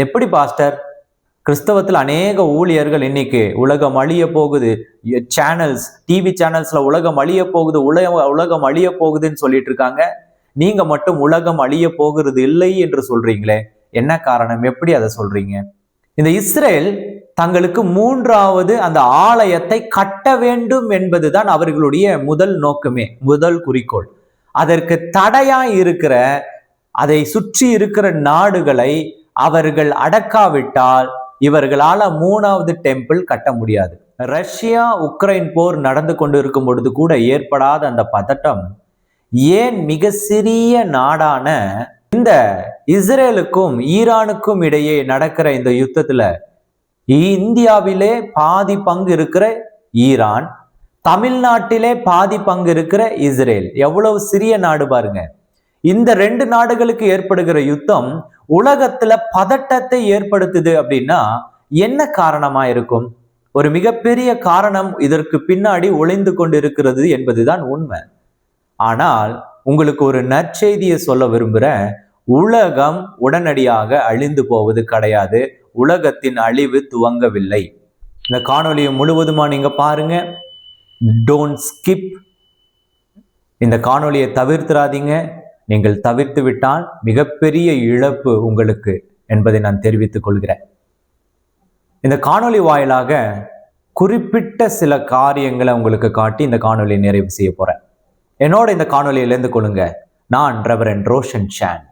எப்படி பாஸ்டர்? கிறிஸ்தவத்தில் அநேக ஊழியர்கள் இன்னைக்கு உலகம் அழிய போகுது, சேனல்ஸ், டிவி சேனல்ஸ்ல உலகம் அழிய போகுது, உலகம் அழிய போகுதுன்னு சொல்லிட்டு இருக்காங்க. நீங்க மட்டும் உலகம் அழிய போகிறது இல்லை என்று சொல்றீங்களே, என்ன காரணம்? எப்படி அதை சொல்றீங்க? இந்த இஸ்ரேல் தங்களுக்கு மூன்றாவது அந்த ஆலயத்தை கட்ட வேண்டும் என்பதுதான் அவர்களுடைய முதல் நோக்கமே, முதல் குறிக்கோள். அதற்கு தடையாய் இருக்கிற, அதை சுற்றி இருக்கிற நாடுகளை அவர்கள் அடக்காவிட்டால் இவர்களால மூணாவது டெம்பிள் கட்ட முடியாது. ரஷ்யா உக்ரைன் போர் நடந்து கொண்டு இருக்கும் பொழுது கூட ஏற்படாத அந்த பதட்டம் ஏன் மிக சிறிய நாடான இந்த இஸ்ரேலுக்கும் ஈரானுக்கும் இடையே நடக்கிற இந்த யுத்தத்துல இந்தியாவிலே பாதி பங்கு இருக்கிற ஈரான், தமிழ்நாட்டிலே பாதி பங்கு இருக்கிற இஸ்ரேல், எவ்வளவு சிறிய நாடு பாருங்க. இந்த ரெண்டு நாடுகளுக்கு ஏற்படுகிற யுத்தம் உலகத்துல பதட்டத்தை ஏற்படுத்துது அப்படின்னா என்ன காரணமா இருக்கும்? ஒரு மிகப்பெரிய காரணம் இதற்கு பின்னாடி ஒளிந்து கொண்டிருக்கிறது என்பதுதான் உண்மை. ஆனால் உங்களுக்கு ஒரு நற்செய்தியை சொல்ல விரும்புகிறேன். உலகம் உடனடியாக அழிந்து போவது கிடையாது. உலகத்தின் அழிவு துவங்கவில்லை. இந்த காணொலியை முழுவதுமா நீங்க பாருங்க. Don't skip. இந்த காணொலியை தவிர்த்துறாதீங்க. நீங்கள் தவிர்த்து விட்டால் மிகப்பெரிய இழப்பு உங்களுக்கு என்பதை நான் தெரிவித்துக் கொள்கிறேன். இந்த காணொலி வாயிலாக குறிப்பிட்ட சில காரியங்களை உங்களுக்கு காட்டி இந்த காணொலியை நிறைவு செய்ய போறேன். என்னோட இந்த காணொலியை இணைந்து கொள்ளுங்க. நான் ரெவரண்ட் ரோஷன் சான்.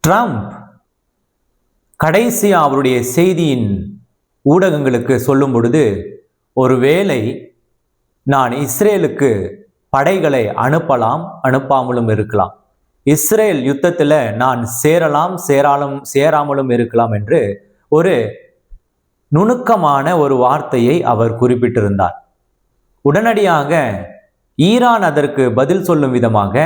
ட்ரம்ப் கடைசியா அவருடைய செய்தியின் ஊடகங்களுக்கு சொல்லும் பொழுது, ஒருவேளை நான் இஸ்ரேலுக்கு படைகளை அனுப்பலாம், அனுப்பாமலும் இருக்கலாம், இஸ்ரேல் யுத்தத்துல நான் சேராமலும் இருக்கலாம் என்று ஒரு நுணுக்கமான ஒரு வார்த்தையை அவர் குறிப்பிட்டிருந்தார். உடனடியாக ஈரான் அதற்கு பதில் சொல்லும் விதமாக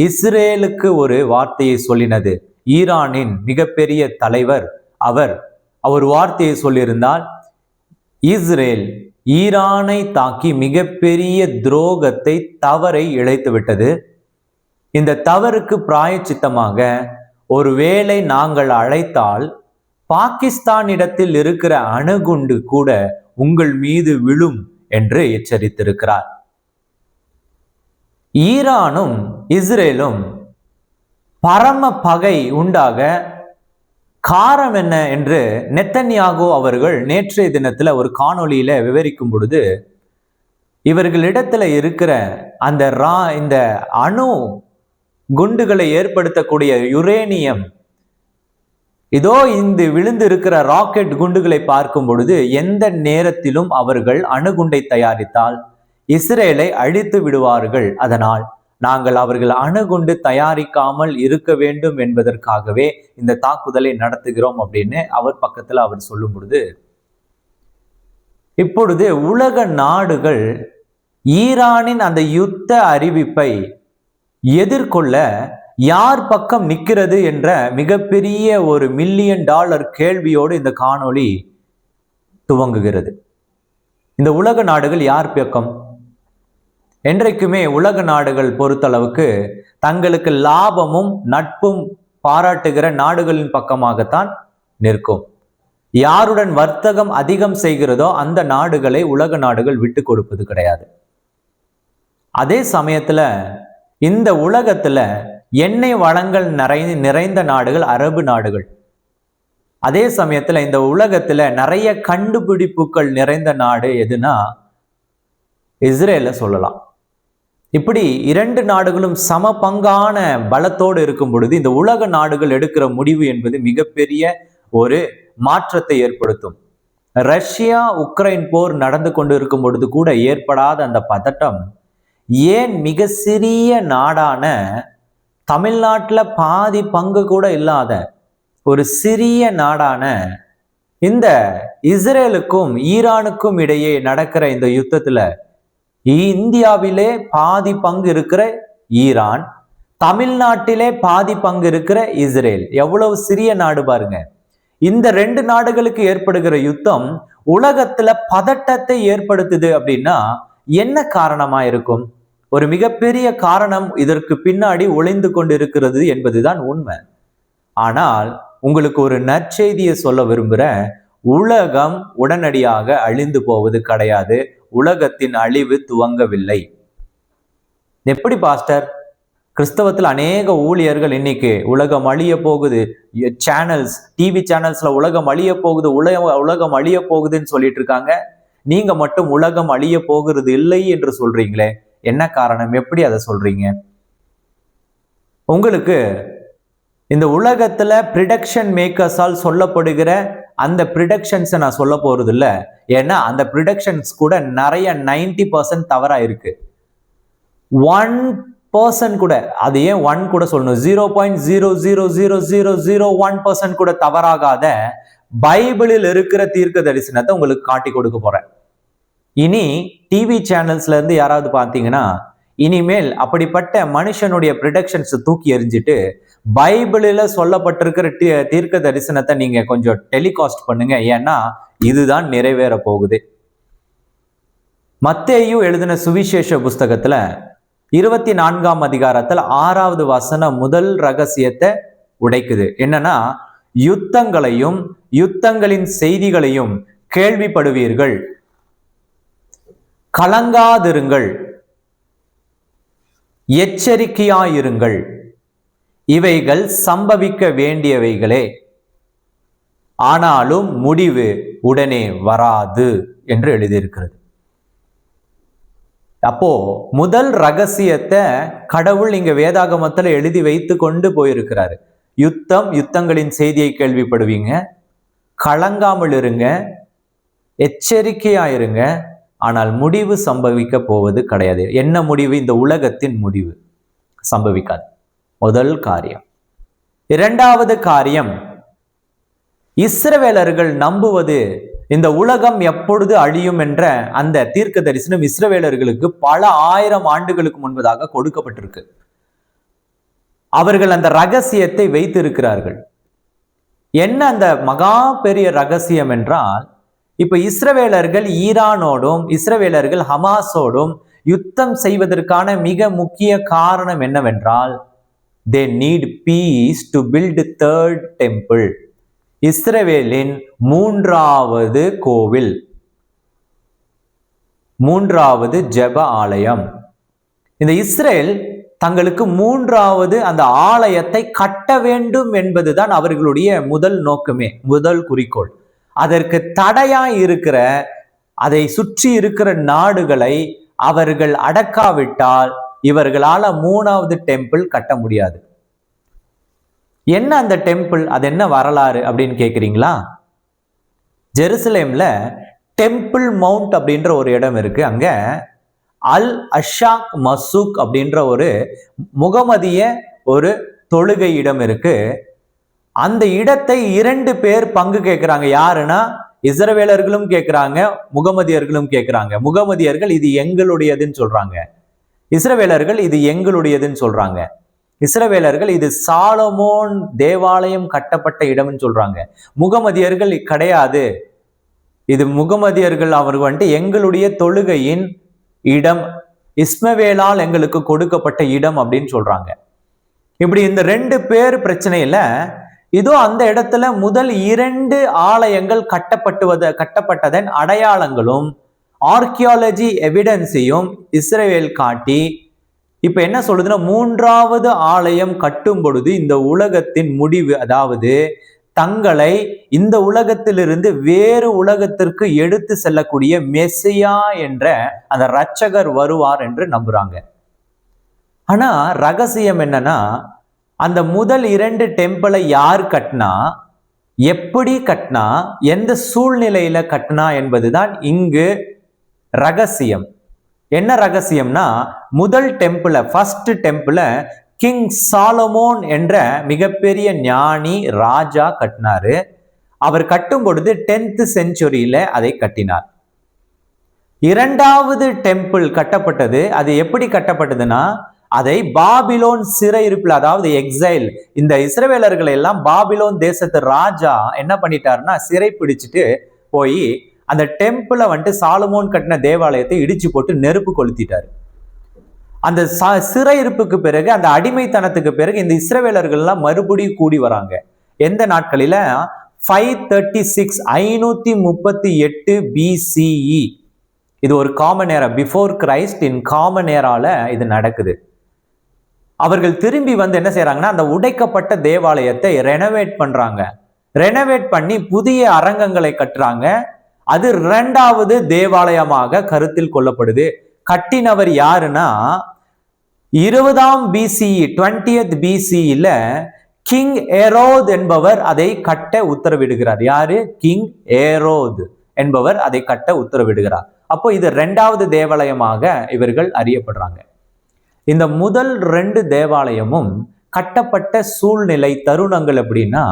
இஸ்ரேலுக்கு ஒரு வார்த்தையை சொல்லினது. ஈரானின் மிகப்பெரிய தலைவர் அவர் வார்த்தையை சொல்லியிருந்தால், இஸ்ரேல் ஈரானை தாக்கி மிகப்பெரிய துரோகத்தை, தவறை இழைத்து விட்டது. இந்த தவறுக்கு பிராயச்சித்தமாக ஒருவேளை நாங்கள் அழைத்தால் பாகிஸ்தானிடத்தில் இருக்கிற அணுகுண்டு கூட உங்கள் மீது விழும் என்று எச்சரித்திருக்கிறார். ஈரானும் இஸ்ரேலும் பரம பகை உண்டாக காரணம் என்ன என்று நெத்தன்யாகு அவர்கள் நேற்றைய தினத்துல ஒரு காணொலியில விவரிக்கும் பொழுது, இவர்களிடத்துல இருக்கிற இந்த அணு குண்டுகளை ஏற்படுத்தக்கூடிய யுரேனியம், இதோ இந்த விழுந்து இருக்கிற ராக்கெட் குண்டுகளை பார்க்கும் பொழுது எந்த நேரத்திலும் அவர்கள் அணுகுண்டை தயாரித்தால் இஸ்ரேலை அழித்து விடுவார்கள். அதனால் நாங்கள் அவர்கள் அணுகுண்டு தயாரிக்காமல் இருக்க வேண்டும் என்பதற்காகவே இந்த தாக்குதலை நடத்துகிறோம் அப்படின்னு அவர் சொல்லும் பொழுது, இப்பொழுது உலக நாடுகள் ஈரானின் அந்த யுத்த அறிவிப்பை எதிர்கொள்ள யார் பக்கம் நிற்கிறது என்ற மிகப்பெரிய ஒரு $1 மில்லியன் கேள்வியோடு இந்த காணொளி துவங்குகிறது. இந்த உலக நாடுகள் யார் பக்கம்? என்றைக்குமே உலக நாடுகள் பொறுத்தளவுக்கு தங்களுக்கு லாபமும் நட்பும் பாராட்டுகிற நாடுகளின் பக்கமாகத்தான் நிற்கும். யாருடன் வர்த்தகம் அதிகம் செய்கிறதோ அந்த நாடுகளை உலக நாடுகள் விட்டு கொடுப்பது கிடையாது. அதே சமயத்துல இந்த உலகத்துல எண்ணெய் வளங்கள் நிறைந்த நாடுகள் அரபு நாடுகள். அதே சமயத்துல இந்த உலகத்துல நிறைய கண்டுபிடிப்புகள் நிறைந்த நாடு எதுனா இஸ்ரேல சொல்லலாம். இப்படி இரண்டு நாடுகளும் சம பங்கான பலத்தோடு இருக்கும் பொழுது இந்த உலக நாடுகள் எடுக்கிற முடிவு என்பது மிகப்பெரிய ஒரு மாற்றத்தை ஏற்படுத்தும். ரஷ்யா உக்ரைன் போர் நடந்து கொண்டு இருக்கும் பொழுது கூட ஏற்படாத அந்த பதட்டம் ஏன் மிக சிறிய நாடான தமிழ்நாட்டில் பாதி பங்கு கூட இல்லாத ஒரு சிறிய நாடான இந்த இஸ்ரேலுக்கும் ஈரானுக்கும் இடையே நடக்கிற இந்த யுத்தத்துல இந்தியாவிலே பாதி பங்கு இருக்கிற ஈரான், தமிழ்நாட்டிலே பாதி பங்கு இருக்கிற இஸ்ரேல், எவ்வளவு சிறிய நாடு பாருங்க. இந்த ரெண்டு நாடுகளுக்கு ஏற்படுகிற யுத்தம் உலகத்துல பதட்டத்தை ஏற்படுத்துது அப்படின்னா என்ன காரணமா இருக்கும்? ஒரு மிகப்பெரிய காரணம் இதற்கு பின்னாடி ஒளிந்து கொண்டிருக்கிறது என்பதுதான் உண்மை. ஆனால் உங்களுக்கு ஒரு நற்செய்தியை சொல்ல விரும்புகிறேன். உலகம் உடனடியாக அழிந்து போவது கிடையாது. உலகத்தின் அழிவு துவங்கவில்லை. எப்படி பாஸ்டர்? கிறிஸ்தவத்தில் அநேக ஊழியர்கள் இன்னைக்கு உலகம் அழிய போகுது, சேனல்ஸ், டிவி சேனல்ஸ்ல உலகம் அழிய போகுது, உலகம் அழிய போகுதுன்னு சொல்லிட்டு இருக்காங்க. நீங்க மட்டும் உலகம் அழிய போகிறது இல்லை என்று சொல்றீங்களே, என்ன காரணம்? எப்படி அதை சொல்றீங்க? உங்களுக்கு இந்த உலகத்துல ப்ரிடக்ஷன் மேக்கர்ஸால் சொல்லப்படுகிற அந்த ப்ரிடக்ஷன்ஸை நான் சொல்ல போறது இல்லை. ஏன்னா அந்த ப்ரிடக்ஷன்ஸ் கூட நிறைய 90% தவறா இருக்கு. 1% கூட, அது ஏன் 1 கூட சொல்லணும், 0.0000001% கூட தவறாகாத பைபிளில் இருக்கிற தீர்க்க தரிசனத்தை உங்களுக்கு காட்டி கொடுக்க போறேன். இனி டிவி சேனல்ஸ்ல இருந்து யாராவது பார்த்தீங்கன்னா, இனிமேல் அப்படிப்பட்ட மனுஷனுடைய ப்ரிடக்ஷன்ஸ் தூக்கி எறிஞ்சிட்டு பைபிளில் சொல்லப்பட்டிருக்கிற தீர்க்க தரிசனத்தை நீங்க கொஞ்சம் டெலிகாஸ்ட் பண்ணுங்க. ஏன்னா இதுதான் நிறைவேற போகுது. மத்தேயு எழுதின சுவிசேஷ புஸ்தகத்துல 24ஆம் அதிகாரத்தில் 6வது வசனம் முதல் ரகசியத்தை உடைக்குது. என்னன்னா, யுத்தங்களையும் யுத்தங்களின் செய்திகளையும் கேள்விப்படுவீர்கள், கலங்காதிருங்கள், எச்சரிக்கையாயிருங்கள், இவைகள் சம்பவிக்க வேண்டியவைகளே, ஆனாலும் முடிவு உடனே வராது என்று எழுதியிருக்கிறது. அப்போ முதல் ரகசியத்தை கடவுள் இங்க வேதாகமத்துல எழுதி வைத்து கொண்டு போயிருக்கிறாரு. யுத்தங்களின் செய்தியை கேள்விப்படுவீங்க, கலங்காமல் இருங்க, எச்சரிக்கையாயிருங்க, ஆனால் முடிவு சம்பவிக்க போவது கிடையாது. என்ன முடிவு? இந்த உலகத்தின் முடிவு சம்பவிக்காது. முதல் காரியம். இரண்டாவது காரியம், இஸ்ரவேலர்கள் நம்புவது இந்த உலகம் எப்பொழுது அழியும் என்ற அந்த தீர்க்க தரிசனம் இஸ்ரவேலர்களுக்கு பல 1000 ஆண்டுகளுக்கு முன்பதாக கொடுக்கப்பட்டிருக்கு. அவர்கள் அந்த ரகசியத்தை வைத்திருக்கிறார்கள். என்ன அந்த மகா பெரிய ரகசியம் என்றால், இப்ப இஸ்ரவேலர்கள் ஈரானோடும் இஸ்ரவேலர்கள் ஹமாஸோடும் யுத்தம் செய்வதற்கான மிக முக்கிய காரணம் என்னவென்றால், they need peace to build third temple. இஸ்ரவேலின் 3வது கோவில், 3வது ஜெப ஆலயம். இந்த இஸ்ரேல் தங்களுக்கு 3வது அந்த ஆலயத்தை கட்ட வேண்டும் என்பதுதான் அவர்களுடைய முதல் நோக்கமே, முதல் குறிக்கோள். அதற்கு தடையாய் இருக்கிற, அதை சுற்றி இருக்கிற நாடுகளை அவர்கள் அடக்காவிட்டால் இவர்களால 3வது டெம்பிள் கட்ட முடியாது. என்ன அந்த டெம்பிள்? அது என்ன வரலாறு அப்படின்னு கேட்குறீங்களா? ஜெருசலேம்ல டெம்பிள் மவுண்ட் அப்படின்ற ஒரு இடம் இருக்கு. அங்க அல் அஷாக் மசூக் அப்படின்ற ஒரு முகமதிய ஒரு தொழுகை இடம் இருக்கு. அந்த இடத்தை 2 பேர் பங்கு கேட்கிறாங்க. யாருன்னா, இஸ்ரவேலர்களும் கேட்கிறாங்க, முகமதியர்களும் கேட்கிறாங்க. முகமதியர்கள் இது எங்களுடையதுன்னு சொல்றாங்க, இஸ்ரவேலர்கள் இது எங்களுடையதுன்னு சொல்றாங்க. இஸ்ரவேலர்கள் இது சாலமோன் தேவாலயம் கட்டப்பட்ட இடம்னு சொல்றாங்க. முகமதியர்கள் கிடையாது, இது முகமதியர்கள் அவர்கள் வந்துட்டு எங்களுடைய தொழுகையின் இடம், இஸ்மவேலால் எங்களுக்கு கொடுக்கப்பட்ட இடம் அப்படின்னு சொல்றாங்க. இப்படி இந்த 2 பேர் பிரச்சனையில இதோ அந்த இடத்துல முதல் 2 ஆலயங்கள் கட்டப்பட்டதன் அடையாளங்களும் ஆர்கியாலஜி எவிடன்ஸையும் இஸ்ரவேல் காட்டி இப்ப என்ன சொல்லுதுன்னா, 3வது ஆலயம் கட்டும் பொழுது இந்த உலகத்தின் முடிவு, அதாவது தங்களை இந்த உலகத்திலிருந்து வேறு உலகத்திற்கு எடுத்து செல்லக்கூடிய மெசியா என்ற அந்த இரட்சகர் வருவார் என்று நம்புறாங்க. ஆனா ரகசியம் என்னன்னா, அந்த முதல் 2 டெம்பிளை யார் கட்டினா, எப்படி கட்டினா, எந்த சூழ்நிலையில கட்டினா என்பதுதான் இங்கு ரகசியம். என்ன ரகசியம்னா, முதல் டெம்பிள, ஃபர்ஸ்ட் டெம்பிள கிங் சாலமோன் என்ற மிகப்பெரிய ஞானி ராஜா கட்டினாரு. அவர் கட்டும் பொழுது 10th செஞ்சுரியில அதை கட்டினார். 2வது டெம்பிள் கட்டப்பட்டது. அது எப்படி கட்டப்பட்டதுன்னா, அதை பாபிலோன் சிறையிருப்பில், அதாவது எக்ஸைல், இந்த இஸ்ரவேலர்களை எல்லாம் பாபிலோன் தேசத்து ராஜா என்ன பண்ணிட்டாருன்னா சிறை பிடிச்சிட்டு போய் அந்த டெம்பிளை வந்துட்டு சாலமோன் கட்டின தேவாலயத்தை இடிச்சு போட்டு நெருப்பு கொளுத்திட்டாரு. அந்த சிறையிருப்புக்கு பிறகு, அந்த அடிமைத்தனத்துக்கு பிறகு இந்த இஸ்ரவேலர்கள் எல்லாம் மறுபடியும் கூடி வராங்க. எந்த நாட்களில? 536 538 BCE. இது ஒரு common era, before Christ, in common ஏரால இது நடக்குது. அவர்கள் திரும்பி வந்து என்ன செய்யறாங்கன்னா அந்த உடைக்கப்பட்ட தேவாலயத்தை ரெனோவேட் பண்றாங்க. ரெனோவேட் பண்ணி புதிய அரங்கங்களை கட்டுறாங்க. அது 2வது தேவாலயமாக கருத்தில் கொள்ளப்படுது. கட்டினவர் யாருன்னா 20ஆம் BCE, 20th BCEல கிங் ஏரோத் என்பவர் அதை கட்ட உத்தரவிடுகிறார். யாரு? கிங் ஏரோத் என்பவர் அதை கட்ட உத்தரவிடுகிறார். அப்போ இது 2வது தேவாலயமாக இவர்கள் அறியப்படுறாங்க. இந்த முதல் 2 தேவாலயமும் கட்டப்பட்ட சூழ்நிலை தருணங்கள் எப்படின்னா,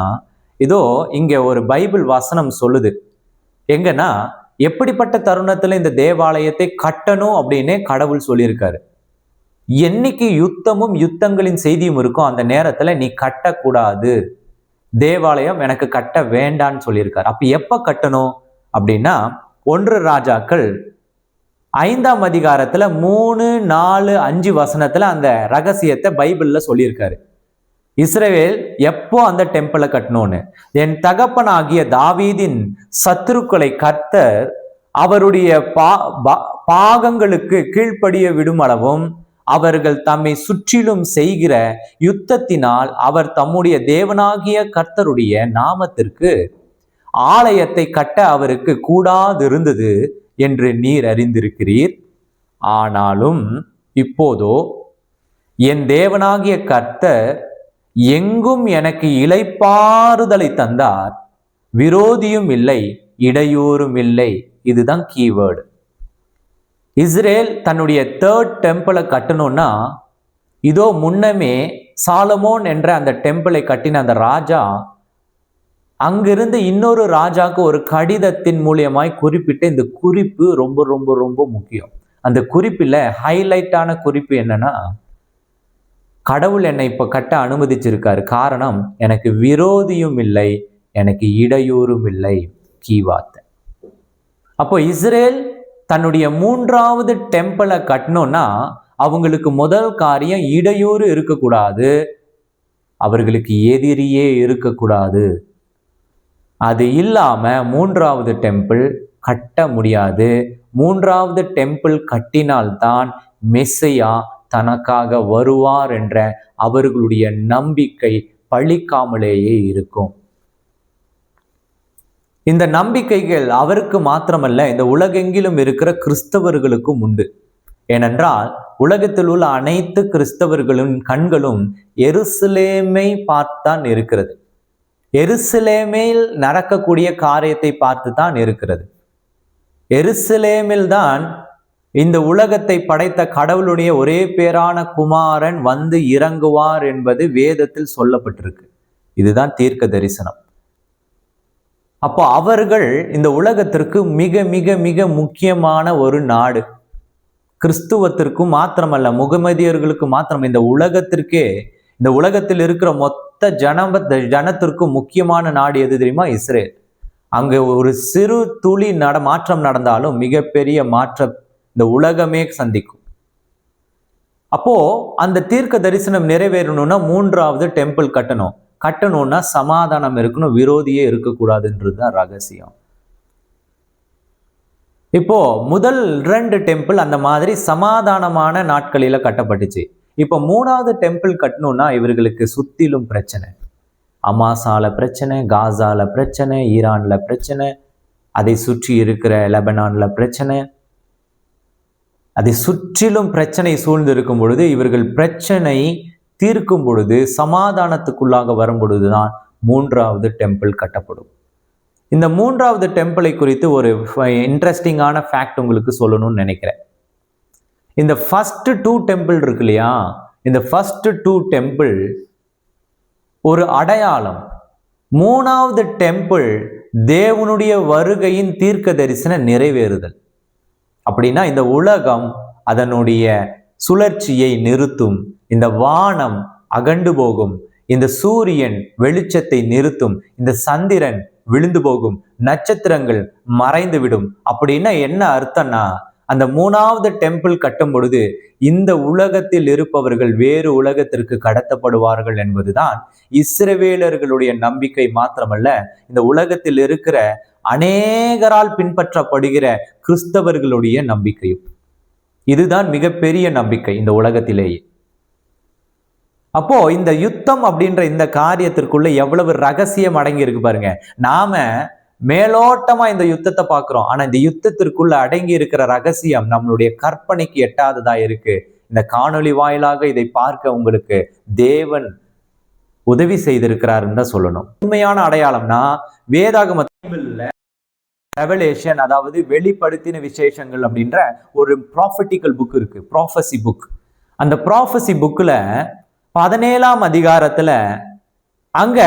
இதோ இங்க ஒரு பைபிள் வசனம் சொல்லுது. எங்கன்னா, எப்படிப்பட்ட தருணத்துல இந்த தேவாலயத்தை கட்டணும் அப்படின்னு கடவுள் சொல்லியிருக்காரு. என்னைக்கு யுத்தமும் யுத்தங்களின் செய்தியும் இருக்கும் அந்த நேரத்துல நீ கட்டக்கூடாது, தேவாலயம் எனக்கு கட்ட வேண்டான்னு சொல்லியிருக்காரு. அப்ப எப்ப கட்டணும் அப்படின்னா 1 ராஜாக்கள் 5ஆம் அதிகாரத்துல 3, 4, 5 வசனத்துல அந்த ரகசியத்தை பைபிள்ல சொல்லியிருக்காரு. இஸ்ரவேல் எப்போ அந்த டெம்பிளை கட்டணும்னு, என் தகப்பனாகிய தாவீதின் சத்துருக்களை கர்த்தர் அவருடைய பாகங்களுக்கு கீழ்ப்படிய விடும் அளவும் அவர்கள் தம்மை சுற்றிலும் செய்கிற யுத்தத்தினால் அவர் தம்முடைய தேவனாகிய கர்த்தருடைய நாமத்திற்கு ஆலயத்தை கட்ட அவருக்கு கூடாதிருந்தது என்று நீர் அறிந்திருக்கிறீர். ஆனாலும் இப்போதோ என் தேவனாகிய கர்த்தர் எங்கும் எனக்கு இளைப்பாறுதலை தந்தார், விரோதியும் இல்லை, இடையூறும் இல்லை. இதுதான் கீவேர்டு. இஸ்ரேல் தன்னுடைய 3rd டெம்பிளை கட்டணும்னா, இதோ முன்னமே சாலமோன் என்ற அந்த டெம்பிளை கட்டின அந்த ராஜா அங்கிருந்து இன்னொரு ராஜாக்கு ஒரு கடிதத்தின் மூலியமாய் குறிப்பிட்ட இந்த குறிப்பு ரொம்ப ரொம்ப ரொம்ப முக்கியம். அந்த குறிப்பில் ஹைலைட்டான குறிப்பு என்னன்னா, கடவுள் என்னை இப்ப கட்ட அனுமதிச்சிருக்காரு. காரணம், எனக்கு விரோதியும் இல்லை, எனக்கு இடையூறும் இல்லை. கீவார்த்தை. அப்போ இஸ்ரேல் தன்னுடைய 3வது டெம்பிளை கட்டணும்னா அவங்களுக்கு முதல் காரியம் இடையூறு இருக்கக்கூடாது, அவர்களுக்கு எதிரியே இருக்கக்கூடாது. அது இல்லாம 3வது டெம்பிள் கட்ட முடியாது. 3வது டெம்பிள் கட்டினால்தான் மெஸ்ஸையா தனக்காக வருவார் என்ற அவர்களுடைய நம்பிக்கை பழிக்காமலேயே இருக்கும். இந்த நம்பிக்கைகள் அவருக்கு மாத்திரமல்ல, இந்த உலகெங்கிலும் இருக்கிற கிறிஸ்தவர்களுக்கும் உண்டு. ஏனென்றால் உலகத்தில் உள்ள அனைத்து கிறிஸ்தவர்களின் கண்களும் எருசலேமை பார்த்தான் இருக்கிறது. எருசலேமில் நடக்கக்கூடிய காரியத்தை பார்த்து தான் இருக்கிறது. எருசலேமில் தான் இந்த உலகத்தை படைத்த கடவுளுடைய ஒரே பேரான குமாரன் வந்து இறங்குவார் என்பது வேதத்தில் சொல்லப்பட்டிருக்கு. இதுதான் தீர்க்க தரிசனம். அப்போ அவர்கள் இந்த உலகத்திற்கு மிக மிக மிக முக்கியமான ஒரு நாடு. கிறிஸ்துவத்திற்கும் மாத்திரமல்ல, முகமதியர்களுக்கு மாத்திரம், இந்த உலகத்திற்கே, இந்த உலகத்தில் இருக்கிற மொத்த ஜனத்திற்கும் முக்கியமான நாடு எது தெரியுமா? இஸ்ரேல். அங்கு ஒரு சிறு துளி மாற்றம் நடந்தாலும் மிகப்பெரிய மாற்றம் இந்த உலகமே சந்திக்கும். அப்போ அந்த தீர்க்க தரிசனம் நிறைவேறணும்னா 3வது டெம்பிள் கட்டணும்னா சமாதானம் இருக்கணும், விரோதியே இருக்கக்கூடாதுன்றதுதான் ரகசியம். இப்போ முதல் 2 டெம்பிள் அந்த மாதிரி சமாதானமான நாட்களில கட்டப்பட்டுச்சு. இப்போ 3வது டெம்பிள் கட்டணும்னா இவர்களுக்கு சுத்திலும் பிரச்சனை. அமாசால பிரச்சனை, காசால பிரச்சனை, ஈரான்ல பிரச்சனை, அதை சுற்றி இருக்கிற லெபனான்ல பிரச்சனை, அதை சுற்றிலும் பிரச்சனை சூழ்ந்து இருக்கும் பொழுது, இவர்கள் பிரச்சனை தீர்க்கும் பொழுது, சமாதானத்துக்குள்ளாக வரும் பொழுதுதான் 3வது டெம்பிள் கட்டப்படும். இந்த 3வது டெம்பிளை குறித்து ஒரு இன்ட்ரெஸ்டிங்கான ஃபேக்ட் உங்களுக்கு சொல்லணும்னு நினைக்கிறேன். இந்த ஃபர்ஸ்ட் 2 டெம்பிள் இருக்கு இல்லையா, இந்த ஃபர்ஸ்ட் 2 டெம்பிள் ஒரு அடையாளம். 3வது டெம்பிள் தேவனுடைய வருகையின் தீர்க்க தரிசன நிறைவேறுதல். அப்படின்னா இந்த உலகம் அதனுடைய சுழற்சியை நிறுத்தும், இந்த வானம் அகண்டு போகும், இந்த சூரியன் வெளிச்சத்தை நிறுத்தும், இந்த சந்திரன் விழுந்து போகும், நட்சத்திரங்கள் மறைந்து விடும். அப்படின்னா என்ன அர்த்தம்னா, அந்த 3வது டெம்பிள் கட்டும் பொழுது இந்த உலகத்தில் இருப்பவர்கள் வேறு உலகத்திற்கு கடத்தப்படுவார்கள் என்பதுதான் இஸ்ரவேலர்களுடைய நம்பிக்கை மாத்திரமல்ல, இந்த உலகத்தில் இருக்கிற அநேகரால் பின்பற்றப்படுகிற கிறிஸ்தவர்களுடைய நம்பிக்கையும். இதுதான் மிகப்பெரிய நம்பிக்கை இந்த உலகத்திலேயே. அப்போ இந்த யுத்தம் அப்படின்ற இந்த காரியத்திற்குள்ள எவ்வளவு ரகசியம் அடங்கி இருக்கு பாருங்க. நாம மேலோட்டமா இந்த யுத்தத்தை பார்க்கிறோம், ஆனா இந்த யுத்தத்திற்குள்ள அடங்கி இருக்கிற ரகசியம் நம்மளுடைய கற்பனைக்கு எட்டாததா இருக்கு. இந்த காணொளி வாயிலாக இதை பார்க்க உங்களுக்கு தேவன் உதவி செய்திருக்கிறாருன்னு தான் சொல்லணும். உண்மையான அடையாளம்னா வேதாகமத்தில் ரெவலேஷன், அதாவது வெளிப்படுத்தின விசேஷங்கள் அப்படின்ற ஒரு ப்ராஃபட்டிக்கல் புக் இருக்கு, ப்ராஃபசி புக். அந்த ப்ராஃபசி புக்ல 17ஆம் அதிகாரத்துல அங்க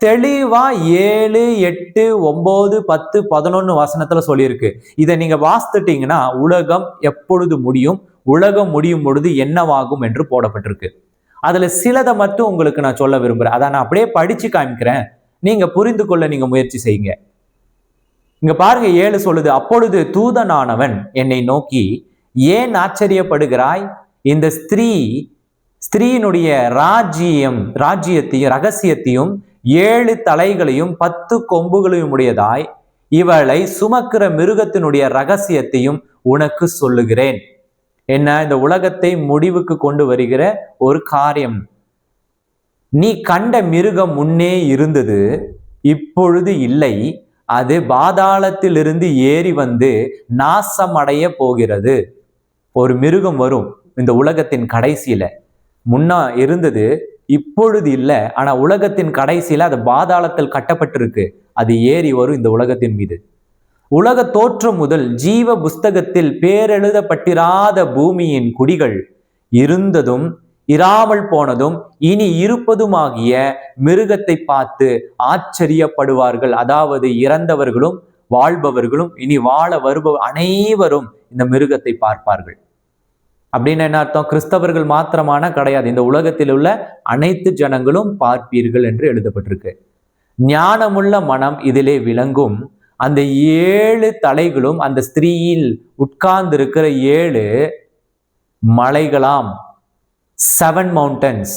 தெளிவா 7, 8, 9, 10, 11 வசனத்துல சொல்லியிருக்கு. இதை நீங்க வாசித்துட்டீங்கன்னா உலகம் எப்பொழுது முடியும், உலகம் முடியும் பொழுது என்னவாகும் என்று போடப்பட்டிருக்கு. அதுல சிலதை மட்டும் உங்களுக்கு நான் சொல்ல விரும்புறேன். அதை நான் அப்படியே படிச்சு காமிக்கிறேன், நீங்க புரிந்து கொள்ள நீங்க முயற்சி செய்யுங்க. இங்க பாருங்க, 7 சொல்லுது, அப்பொழுது தூதனானவன் என்னை நோக்கி, ஏன் ஆச்சரியப்படுகிறாய்? இந்த ஸ்திரீயினுடைய ராஜ்யத்தையும் ரகசியத்தையும் 7 தலைகளையும் 10 கொம்புகளையும் உடையதாய் இவளை சுமக்கிற மிருகத்தினுடைய ரகசியத்தையும் உனக்கு சொல்லுகிறேன். என்ன? இந்த உலகத்தை முடிவுக்கு கொண்டு வருகிற ஒரு காரியம். நீ கண்ட மிருகம் முன்னே இருந்தது, இப்பொழுது இல்லை. அது பாதாளத்திலிருந்து ஏறி வந்து நாசம் அடைய போகிறது. ஒரு மிருகம் வரும் இந்த உலகத்தின் கடைசியில. முன்னா இருந்தது, இப்பொழுது இல்லை, ஆனா உலகத்தின் கடைசியில அது பாதாளத்தில் கட்டப்பட்டிருக்கு. அது ஏறி வரும் இந்த உலகத்தின் மீது. உலக தோற்றம் முதல் ஜீவ புஸ்தகத்தில் பேரெழுதப்பட்டிராத பூமியின் குடிகள் இருந்ததும் இராமல் போனதும் இனி இருப்பதுமாகிய மிருகத்தை பார்த்து ஆச்சரியப்படுவார்கள். அதாவது இறந்தவர்களும் வாழ்பவர்களும் இனி வாழ வருபவர் அனைவரும் இந்த மிருகத்தை பார்ப்பார்கள். அப்படின்னு என்ன அர்த்தம்? கிறிஸ்தவர்கள் மாத்திரமான கிடையாது, இந்த உலகத்தில் உள்ள அனைத்து ஜனங்களும் பார்ப்பீர்கள் என்று எழுதப்பட்டிருக்கு. ஞானமுள்ள மனம் இதிலே விளங்கும். அந்த 7 தலைகளும் அந்த ஸ்திரீயில் உட்கார்ந்து இருக்கிற 7 மலைகளாம், 7 மவுண்டன்ஸ்.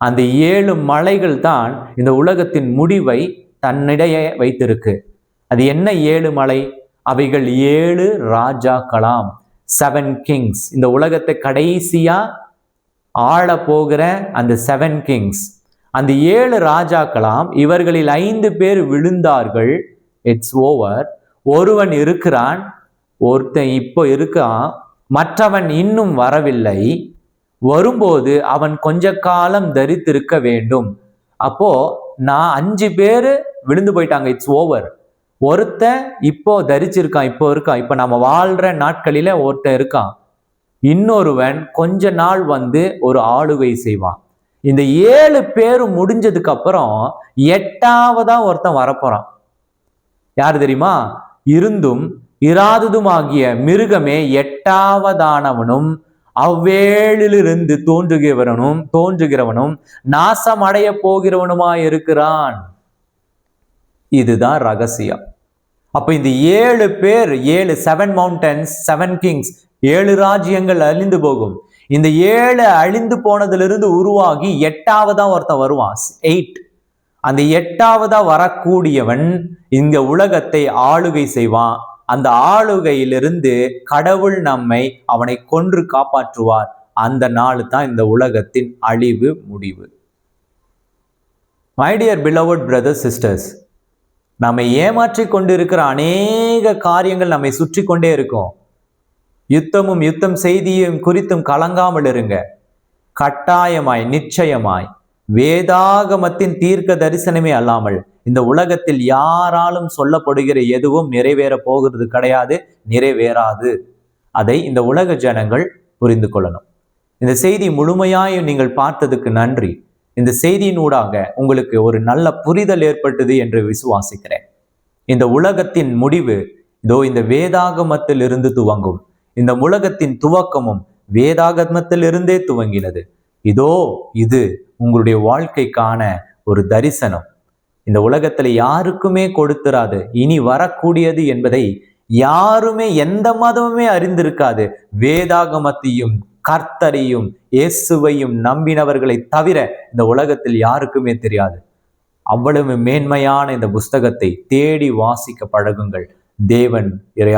அந்த 7 மலைகள் தான் இந்த உலகத்தின் முடிவை தன்னிடையே வைத்திருக்கு. அது என்ன 7 மலை? அவைகள் 7 ராஜாக்களாம், 7 கிங்ஸ். இந்த உலகத்தை கடைசியா ஆள போகிற அந்த 7 கிங்ஸ், அந்த 7 ராஜாக்களாம். இவர்களில் 5 பேர் விழுந்தார்கள், இட்ஸ் ஓவர். ஒருவன் இருக்கிறான், ஒருத்தன் இப்போ இருக்கான், மற்றவன் இன்னும் வரவில்லை. வரும்போது அவன் கொஞ்ச காலம் தரித்திருக்க வேண்டும். அப்போ நான் 5 பேர் விழுந்து போயிட்டாங்க, இட்ஸ் ஓவர். ஒருத்தன் இப்போ தரிச்சிருக்கான், இப்போ இருக்கான், இப்போ நம்ம வாழ்ற நாட்களில ஒருத்தன் இருக்கான். இன்னொருவன் கொஞ்ச நாள் வந்து ஒரு ஆளுகை செய்வான். இந்த 7 பேரும் முடிஞ்சதுக்கு அப்புறம் 8ஆவதா ஒருத்தன் வரப்போறான். யாரு தெரியுமா? இருந்தும் இராததுமாகிய மிருகமே 8ஆவதானவனும் அவ்வேளிலிருந்து தோன்றுகிறவனும் நாசம் அடைய போகிறவனுமாய் இருக்கிறான். இதுதான் ரகசியம். அப்ப இந்த 7 பேர், 7 மவுண்டன்ஸ், 7 கிங்ஸ், 7 ராஜ்யங்கள் அழிந்து போகும். இந்த 7 அழிந்து போனதிலிருந்து உருவாகி 8ஆவதா ஒருத்தன் வருவான், 8. அந்த 8ஆவதா வரக்கூடியவன் இந்த உலகத்தை ஆளுகை செய்வான். அந்த ஆளுகையிலிருந்து கடவுள் அவனை கொன்று காப்பாற்றுவார். அந்த நாள் தான் இந்த உலகத்தின் அழிவு, முடிவு. My dear beloved brothers, sisters, நம்மை ஏமாற்றி கொண்டிருக்கிற அநேக காரியங்கள் நம்மை சுற்றி கொண்டே இருக்கும். யுத்தம் செய்தியும் குறித்தும் கலங்காமல் இருங்க. கட்டாயமாய், நிச்சயமாய் வேதாகமத்தின் தீர்க்க தரிசனமே அல்லாமல் இந்த உலகத்தில் யாராலும் சொல்லப்படுகிற எதுவும் நிறைவேற போகிறது கிடையாது, நிறைவேறாது. அதை இந்த உலக ஜனங்கள் புரிந்து கொள்ளணும். இந்த செய்தி முழுமையாயும் நீங்கள் பார்த்ததுக்கு நன்றி. இந்த செய்தியினூடாக உங்களுக்கு ஒரு நல்ல புரிதல் ஏற்பட்டது என்று விசுவாசிக்கிறேன். இந்த உலகத்தின் முடிவு இதோ இந்த வேதாகமத்தில் இருந்து துவங்கும். இந்த உலகத்தின் துவக்கமும் வேதாகமத்திலிருந்தே துவங்கினது. இதோ இது உங்களுடைய வாழ்க்கைக்கான ஒரு தரிசனம். இந்த உலகத்துல யாருக்குமே கொடுத்துராது இனி வரக்கூடியது என்பதை யாருமே, எந்த மதமுமே அறிந்திருக்காது. வேதாகமத்தையும் கர்த்தரையும் இயேசுவையும் நம்பினவர்களை தவிர இந்த உலகத்தில் யாருக்குமே தெரியாது. அவ்வளவு மேன்மையான இந்த புஸ்தகத்தை தேடி வாசிக்க பழகுங்கள். தேவன்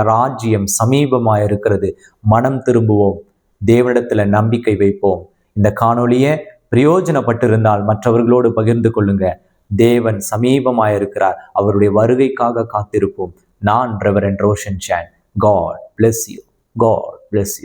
ராஜ்யம் சமீபமாக இருக்கிறது. மனம் திரும்புவோம், தேவனிடத்துல நம்பிக்கை வைப்போம். இந்த காணொளியை பிரயோஜனப்பட்டிருந்தால் மற்றவர்களோடு பகிர்ந்து கொள்ளுங்க. தேவன் சமீபமாக இருக்கிறார். அவருடைய வருகைக்காக காத்திருப்போம். நான் ரெவரண்ட் ரோஷன் சான். God bless you. God bless you.